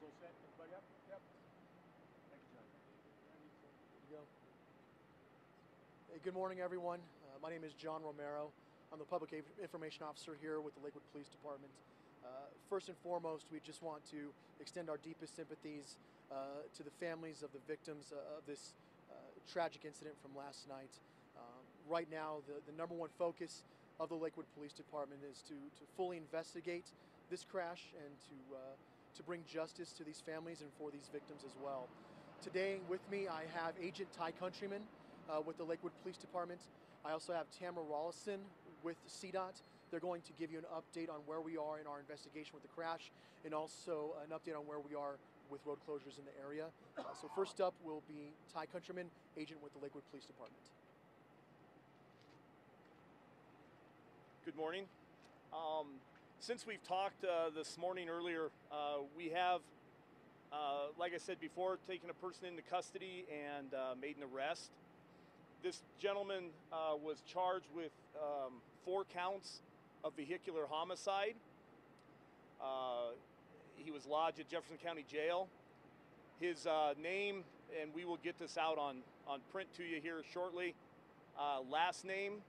all set? Everybody up? Yep. Thank you, John. There you go. Hey, good morning, everyone. My name is John Romero. I'm the Public Information Officer here with the Lakewood Police Department. First and foremost, we just want to extend our deepest sympathies to the families of the victims of this tragic incident from last night. Right now, the number one focus of the Lakewood Police Department is to fully investigate this crash and to bring justice to these families and for these victims as well. Today with me, I have Agent Ty Countryman with the Lakewood Police Department. I also have Tamara Rollison with CDOT. They're going to give you an update on where we are in our investigation with the crash and also an update on where we are with road closures in the area. So first up will be Ty Countryman, agent with the Lakewood Police Department. Good morning. Since we've talked this morning earlier, we have, like I said before, taken a person into custody and made an arrest. This gentleman was charged with 4 counts of vehicular homicide. He was lodged at Jefferson County Jail. His name, and we will get this out on print to you here shortly, last name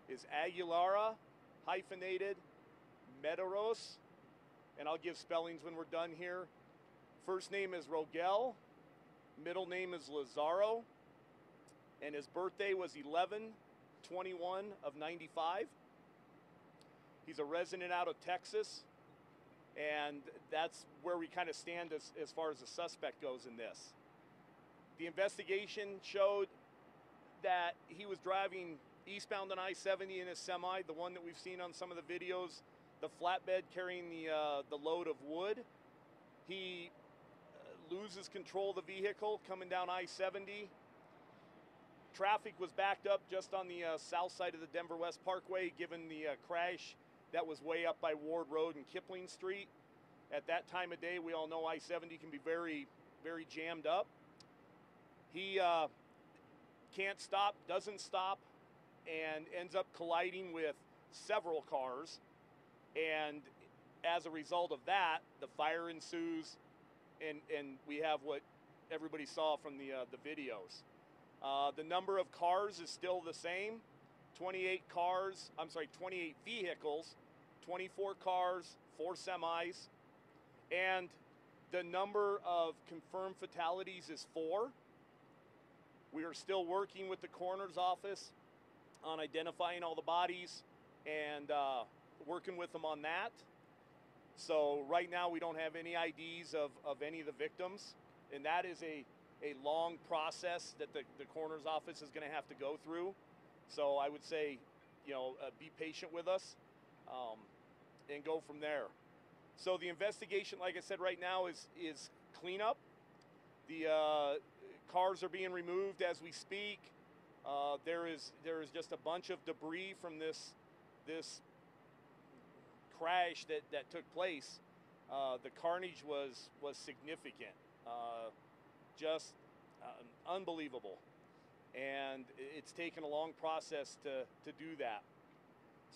is Aguilera, hyphenated, Medeiros, and I'll give spellings when we're done here. First name is Rogel, middle name is Lazaro, and his birthday was 11/21 of 95. He's a resident out of Texas, and that's where we kind of stand as far as the suspect goes in this. The investigation showed that he was driving eastbound on I-70 in his semi, the one that we've seen on some of the videos, the flatbed carrying the load of wood. He loses control of the vehicle coming down I-70. Traffic was backed up just on the south side of the Denver West Parkway, given the crash that was way up by Ward Road and Kipling Street. At that time of day, we all know I-70 can be very, very jammed up. He can't stop, doesn't stop, and ends up colliding with several cars. And as a result of that, the fire ensues, and we have what everybody saw from the videos. The number of cars is still the same. 28 vehicles, 24 cars, 4 semis, and the number of confirmed fatalities is 4. We are still working with the coroner's office on identifying all the bodies and working with them on that. So right now we don't have any IDs of any of the victims, and that is a long process that the coroner's office is going to have to go through. So I would say, be patient with us and go from there. So the investigation, like I said, right now is cleanup. The cars are being removed as we speak. There is just a bunch of debris from this crash that took place. The carnage was significant, just unbelievable, and it's taken a long process to do that.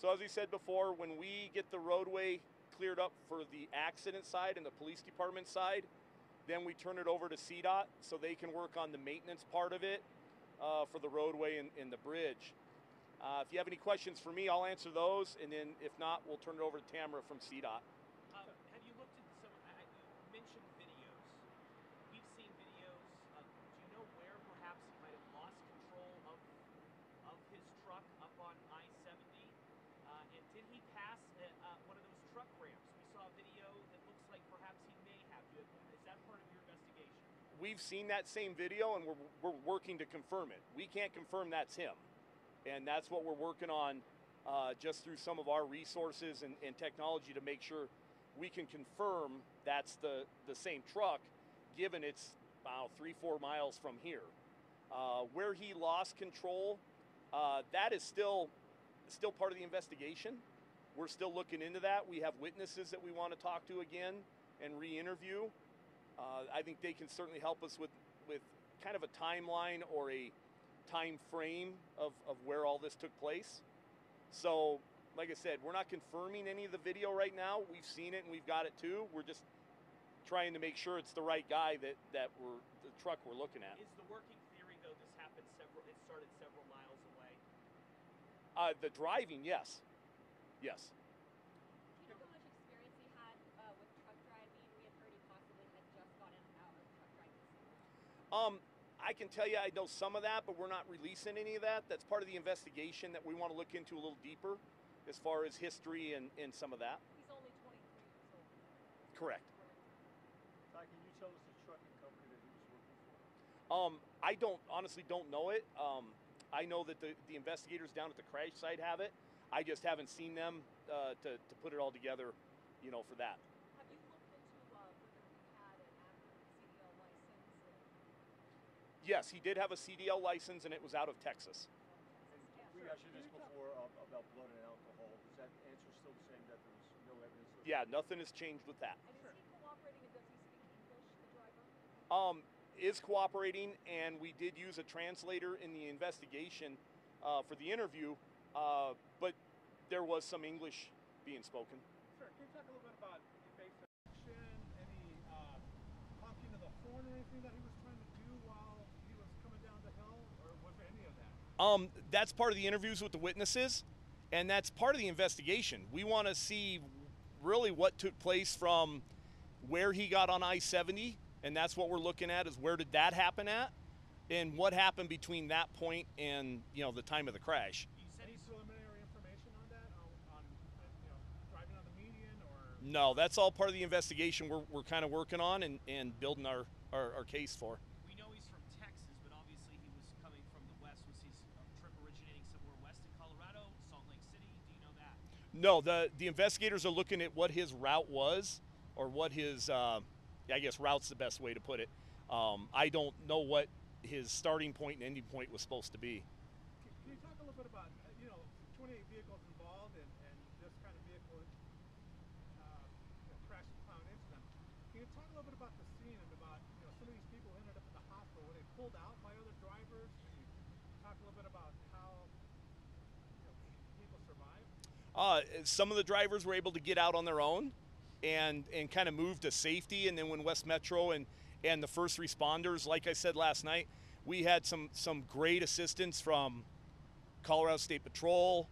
So as we said before, when we get the roadway cleared up for the accident side and the police department side, then we turn it over to CDOT so they can work on the maintenance part of it for the roadway and the bridge. If you have any questions for me, I'll answer those, and then if not, we'll turn it over to Tamara from CDOT. Have you looked at some, you mentioned videos. We've seen videos. Do you know where perhaps he might have lost control of his truck up on I-70? And did he pass one of those truck ramps? We saw a video that looks like perhaps he may have. Is that part of your investigation? We've seen that same video, and we're working to confirm it. We can't confirm that's him, and that's what we're working on just through some of our resources and technology to make sure we can confirm that's the same truck, given it's about 3-4 miles from here. Where he lost control, that is still part of the investigation. We're still looking into that. We have witnesses that we want to talk to again and re-interview. I think they can certainly help us with kind of a timeline or a time frame of where all this took place. So, like I said, we're not confirming any of the video right now. We've seen it and we've got it too. We're just trying to make sure it's the right guy the truck we're looking at. Is the working theory though this happened it started several miles away? The driving, yes. Yes. Do you know how much experience he had with truck driving? We had heard he possibly had just gotten out of truck driving school. I can tell you I know some of that, but we're not releasing any of that. That's part of the investigation that we want to look into a little deeper as far as history and some of that. He's only 23 years old. Correct. Ty, can you tell us the trucking company that he was working for? I honestly don't know it. I know that the investigators down at the crash site have it. I just haven't seen them to put it all together, for that. Have you looked into whether he had an active CDL license? Yes, he did have a CDL license, and it was out of Texas. We asked you this before about blood and alcohol. Is that answer still the same, that there was no evidence of Yeah, nothing has changed with that. And is he cooperating, and does he speak English, the driver? Is cooperating, and we did use a translator in the investigation for the interview, but there was some English being spoken. Sir, can you talk a little bit about evasive action, any honking of the horn or anything that he was trying to do while he was coming down the hill, or was there any of that? That's part of the interviews with the witnesses, and that's part of the investigation. We want to see really what took place from where he got on I-70, and that's what we're looking at, is where did that happen at, and what happened between that point and the time of the crash. You said any preliminary information on that, on driving on the median, or? No, that's all part of the investigation we're kind of working on and building our case for. We know he's from Texas, but obviously he was coming from the west. Was his trip originating somewhere west in Colorado, Salt Lake City? Do you know that? No, the investigators are looking at what his route was, or what his, I guess route's the best way to put it. I don't know what his starting point and ending point was supposed to be. Can you talk a little bit about, 28 vehicles involved, and this kind of vehicle crash and plowing into them. Can you talk a little bit about the scene and about, some of these people ended up in the hospital? Were they pulled out by other drivers? Can you talk a little bit about how people survived? Some of the drivers were able to get out on their own and kind of move to safety, and then when West Metro and the first responders, like I said last night, we had some great assistance from Colorado State Patrol,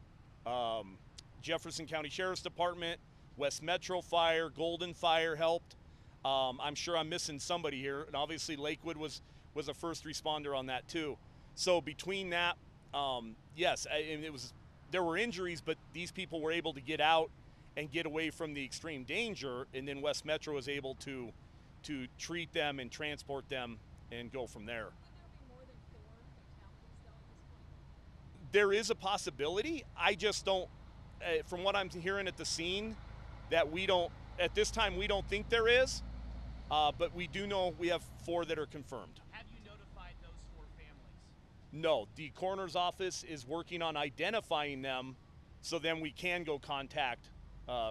Jefferson County Sheriff's Department, West Metro Fire, Golden Fire helped. I'm sure I'm missing somebody here, and obviously Lakewood was a first responder on that too. So between that, yes, there were injuries, but these people were able to get out and get away from the extreme danger, and then West Metro was able to treat them and transport them and go from there. Could there be more than 4 fatalities though at this point? There is a possibility. I just don't, from what I'm hearing at the scene, that we don't, at this time, we don't think there is, but we do know we have 4 that are confirmed. Have you notified those 4 families? No, the coroner's office is working on identifying them, so then we can go contact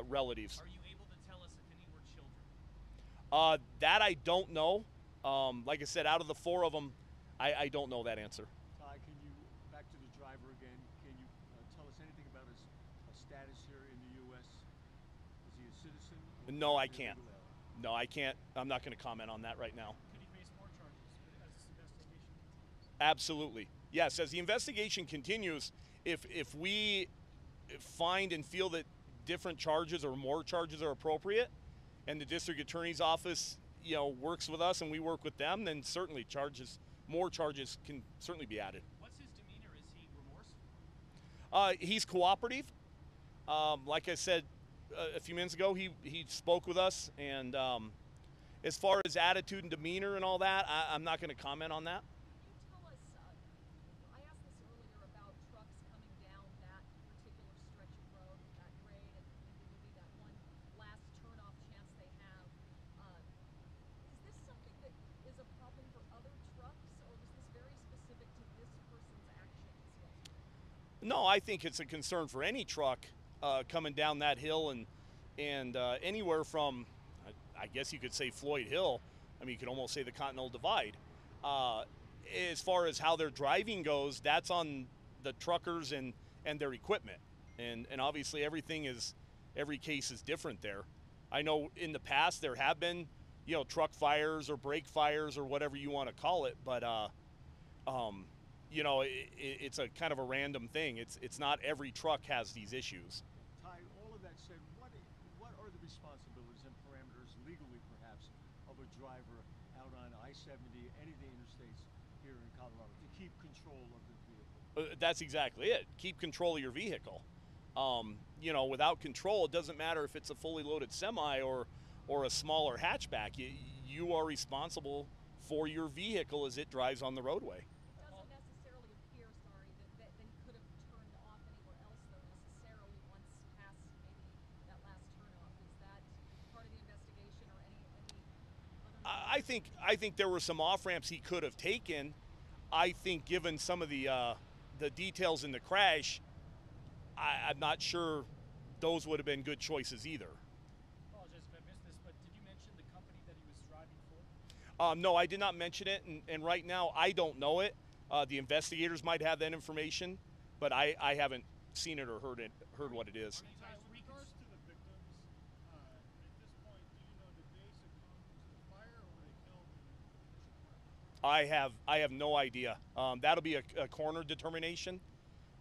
relatives. Are you able to tell us if any were children? That I don't know. Like I said, out of the 4 of them, I don't know that answer. Ty, can you, back to the driver again, can you tell us anything about his status here in the U.S.? Is he a citizen? No, I can't. No, I can't. I'm not going to comment on that right now. Could he face more charges as this investigation continues? Absolutely. Yes, as the investigation continues, if we find and feel that different charges or more charges are appropriate, and the district attorney's office, works with us and we work with them, then certainly more charges can certainly be added. What's his demeanor? Is he remorseful? He's cooperative. Like I said a few minutes ago, he spoke with us, and as far as attitude and demeanor and all that, I'm not going to comment on that. Can you tell us, I asked this earlier about trucks coming down that particular stretch of road, that grade, and maybe that one last turn-off chance they have. Is this something that is a problem for other trucks, or was this very specific to this person's actions yesterday? No, I think it's a concern for any truck coming down that hill and anywhere from, I guess you could say Floyd Hill. I mean, you could almost say the Continental Divide. As far as how their driving goes, that's on the truckers and their equipment. And obviously every case is different there. I know in the past there have been, you know, truck fires or brake fires or whatever you want to call it. But you know, it's a kind of a random thing. It's not every truck has these issues. Ty, all of that said, what are the responsibilities and parameters, legally perhaps, of a driver out on I-70, any of the interstates here in Colorado, to keep control of the vehicle? That's exactly it. Keep control of your vehicle. You know, without control, it doesn't matter if it's a fully loaded semi or a smaller hatchback. You are responsible for your vehicle as it drives on the roadway. It doesn't necessarily appear, sorry, that he could have turned off anywhere else, though, necessarily once past maybe that last turnoff. Is that part of the investigation or any other? I think there were some off ramps he could have taken. I think given some of the details in the crash, I'm not sure those would have been good choices either. Apologize if I missed this, but did you mention the company that he was driving for? No, I did not mention it, and right now I don't know it. The investigators might have that information, but I haven't seen it or heard what it is. With regards to the victims, at this point, do you know, did they succumb to the fire or were they killed in the initial crash? I have no idea. That'll be a coroner determination.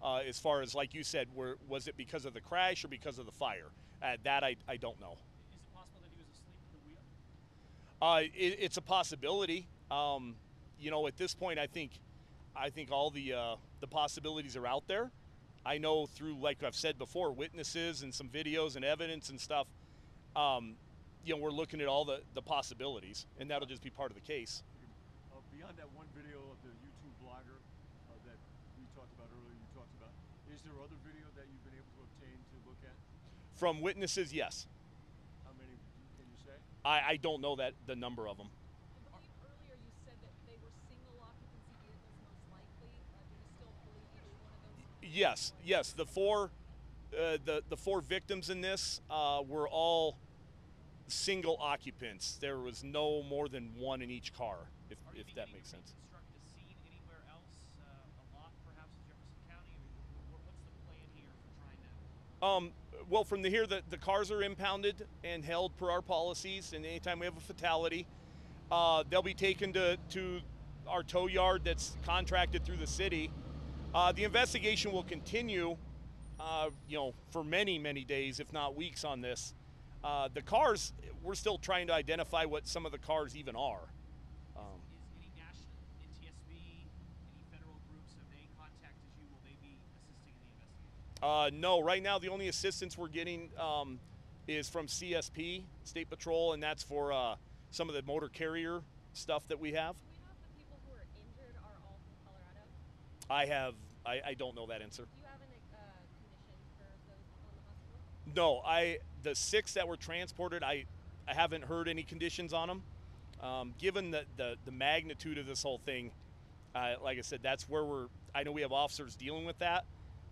As far as, like you said, was it because of the crash or because of the fire? That I don't know. Is it possible that he was asleep at the wheel? It's a possibility. You know, at this point, I think all the possibilities are out there. I know through, like I've said before, witnesses and some videos and evidence and stuff. You know, we're looking at all the possibilities, and that'll just be part of the case. Beyond that one video of the YouTube blogger that we talked about earlier, is there other video that you've been able to obtain to look at? From witnesses, yes. How many can you say? I don't know the number of them. I believe earlier you said that they were single occupancy vehicles most likely. Do you still believe each one of those? Yes. The four victims in this were all single occupants. There was no more than one in each car, if that makes sense. Construct a scene anywhere else, a lot perhaps in Jefferson County? I mean, what's the plan here for trying to? Well, from here, the cars are impounded and held per our policies, and anytime we have a fatality, they'll be taken to our tow yard that's contracted through the city. The investigation will continue, you know, for many, many days, if not weeks on this. The cars, we're still trying to identify what some of the cars even are. Is any national NTSB, any federal groups, have they contacted you? Will they be assisting in the investigation? No, right now the only assistance we're getting is from CSP, State Patrol, and that's for some of the motor carrier stuff that we have. Do we know if the people who are injured are all from Colorado? I don't know that answer. Do you have any conditions for those people in the hospital? No, the 6 that were transported, I haven't heard any conditions on them. Given the magnitude of this whole thing, like I said, that's where I know we have officers dealing with that,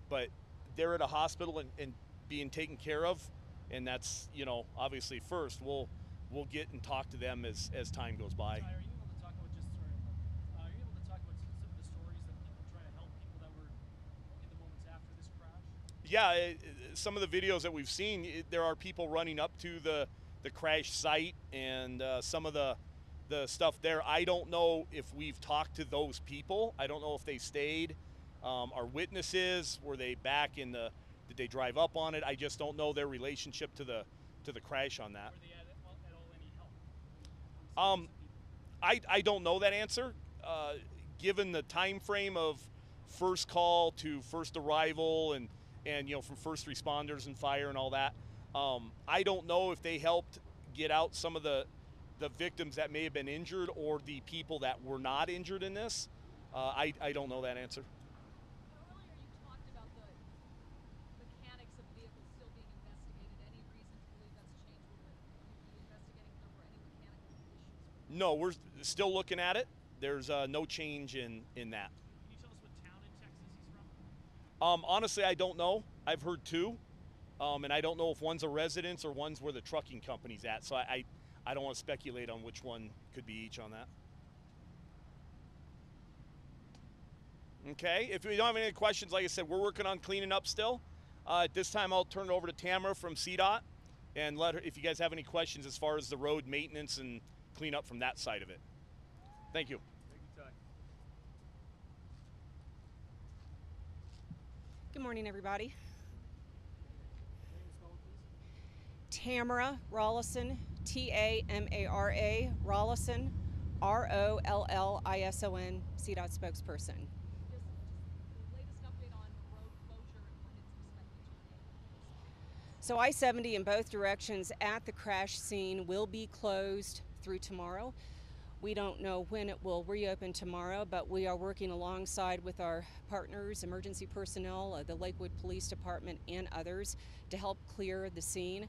but they're at a hospital and being taken care of, and that's, you know, obviously first. We'll get and talk to them as time goes by. Ty, are you able to talk about are you able to talk about some of the stories that people try to help people that were in the moments after this crash? Yeah, some of the videos that we've seen, there are people running up to the crash site and some of the stuff there. I don't know if we've talked to those people. I don't know if they stayed. Are witnesses? Were they back did they drive up on it? I just don't know their relationship to the crash on that. Were they at all any help? I don't know that answer. Given the time frame of first call to first arrival and you know, from first responders and fire and all that, I don't know if they helped get out some of the victims that may have been injured or the people that were not injured in this. I don't know that answer. Earlier you talked about the mechanics of vehicles still being investigated. Any reason to believe that's changed? Will you be investigating if there were any mechanical issues? No, we're still looking at it. There's no change in that. Can you tell us what town in Texas he's from? Honestly, I don't know. I've heard 2, and I don't know if one's a residence or one's where the trucking company's at. So I don't want to speculate on which one could be each on that. Okay, if we don't have any questions, like I said, we're working on cleaning up still. At this time, I'll turn it over to Tamara from CDOT and let her, if you guys have any questions as far as the road maintenance and clean up from that side of it. Thank you. Thank you, Ty. Good morning, everybody. Name and spelling, please. Tamara Rollison, Tamara Rollison, Rollison, CDOT spokesperson. Just the latest update on road closure and when it's expected to reopen. So I-70 in both directions at the crash scene will be closed through tomorrow. We don't know when it will reopen tomorrow, but we are working alongside with our partners, emergency personnel, the Lakewood Police Department, and others to help clear the scene.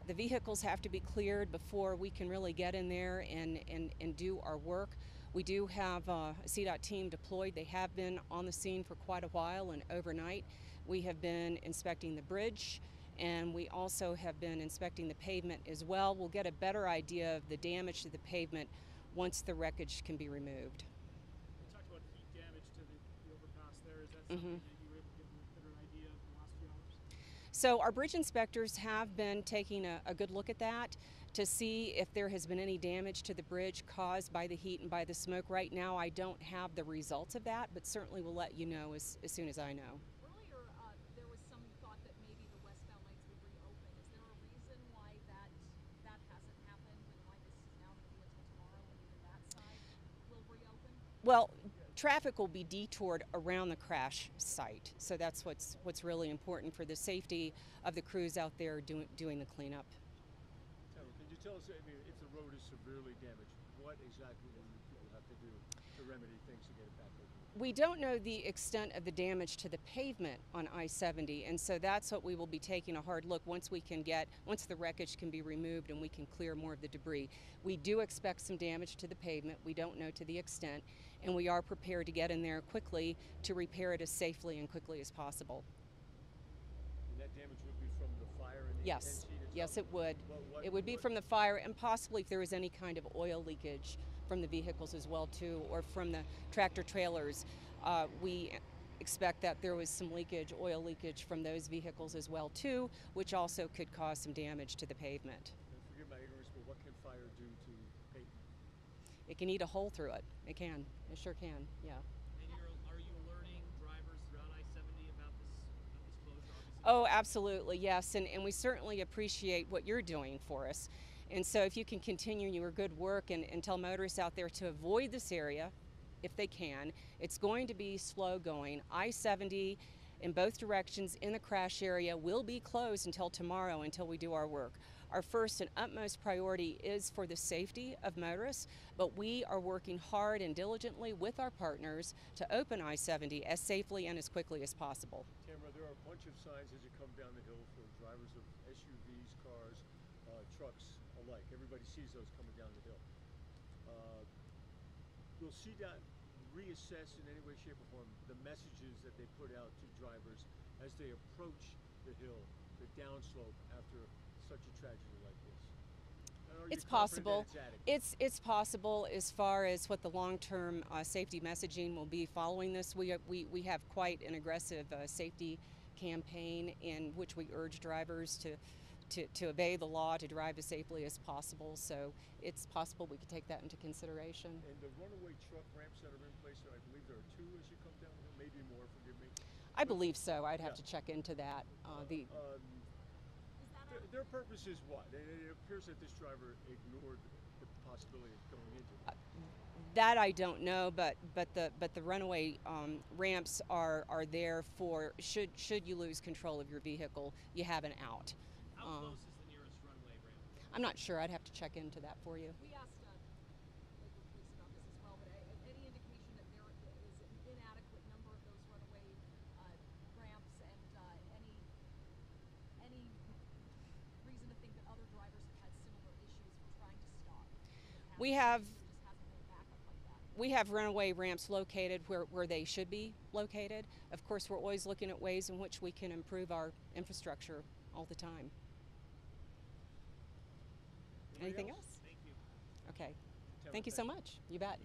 The vehicles have to be cleared before we can really get in there and do our work. We do have a CDOT team deployed. They have been on the scene for quite a while and overnight. We have been inspecting the bridge, and we also have been inspecting the pavement as well. We'll get a better idea of the damage to the pavement once the wreckage can be removed. You talked about heat damage to the overpass there. Is that something that you were able to get a better idea of in the last few hours? So our bridge inspectors have been taking a good look at that to see if there has been any damage to the bridge caused by the heat and by the smoke. Right now I don't have the results of that, but certainly will let you know as soon as I know. Earlier, there was some thought that maybe the westbound lanes would reopen. Is there a reason why that hasn't happened and why this is now going to be until tomorrow when even that side will reopen? Well, traffic will be detoured around the crash site, so that's what's really important for the safety of the crews out there doing the cleanup. Tamara, can you tell us, I mean, if the road is severely damaged, what exactly will you people have to do to remedy things to get it back open? We don't know the extent of the damage to the pavement on I-70, and so that's what we will be taking a hard look once the wreckage can be removed and we can clear more of the debris. We do expect some damage to the pavement. We don't know to the extent, and we are prepared to get in there quickly to repair it as safely and quickly as possible. And that damage would be from the fire and the Yes, end sheet itself? yes, it would. It would be from the fire, and possibly if there was any kind of oil leakage from the vehicles as well too, or from the tractor trailers. We expect that there was some leakage, oil leakage from those vehicles as well too, which also could cause some damage to the pavement. And forgive my ignorance, but what can fire do to pavement? It can eat a hole through it. It can. It sure can. Yeah. And are you alerting drivers throughout I-70 about this closure? Obviously. Oh, absolutely, yes, and we certainly appreciate what you're doing for us. And so if you can continue your good work and tell motorists out there to avoid this area if they can. It's going to be slow going. I-70 in both directions in the crash area will be closed until tomorrow until we do our work. Our first and utmost priority is for the safety of motorists, but we are working hard and diligently with our partners to open I-70 as safely and as quickly as possible. Tamara, there are a bunch of signs as you come down the hill for drivers of SUVs, cars, trucks alike. Everybody sees those coming down the hill. Will CDOT reassess in any way, shape, or form the messages that they put out to drivers as they approach the hill, the downslope, after such a tragedy like this? It's possible. It's possible as far as what the long-term safety messaging will be following this. We have quite an aggressive safety campaign in which we urge drivers to obey the law, to drive as safely as possible. So it's possible we could take that into consideration. And the runaway truck ramps that are in place, I believe there are 2 as you come down the hill, maybe more, forgive me. I believe so. I'd have to check into that. Their purpose is what? It appears that this driver ignored the possibility of going into it. That I don't know, but the runaway ramps are there for should you lose control of your vehicle, you have an out. How close is the nearest runway ramp? I'm not sure. I'd have to check into that for you. We asked Lakewood Police about this as well, but any indication that there is an inadequate number of those runaway ramps, and any reason to think that other drivers have had similar issues with trying to stop? We have. There just hasn't been backup like that. We have runaway ramps located where they should be located. Of course, we're always looking at ways in which we can improve our infrastructure all the time. Anything else? Thank you. Okay. Tamara, Thank you so much. You bet.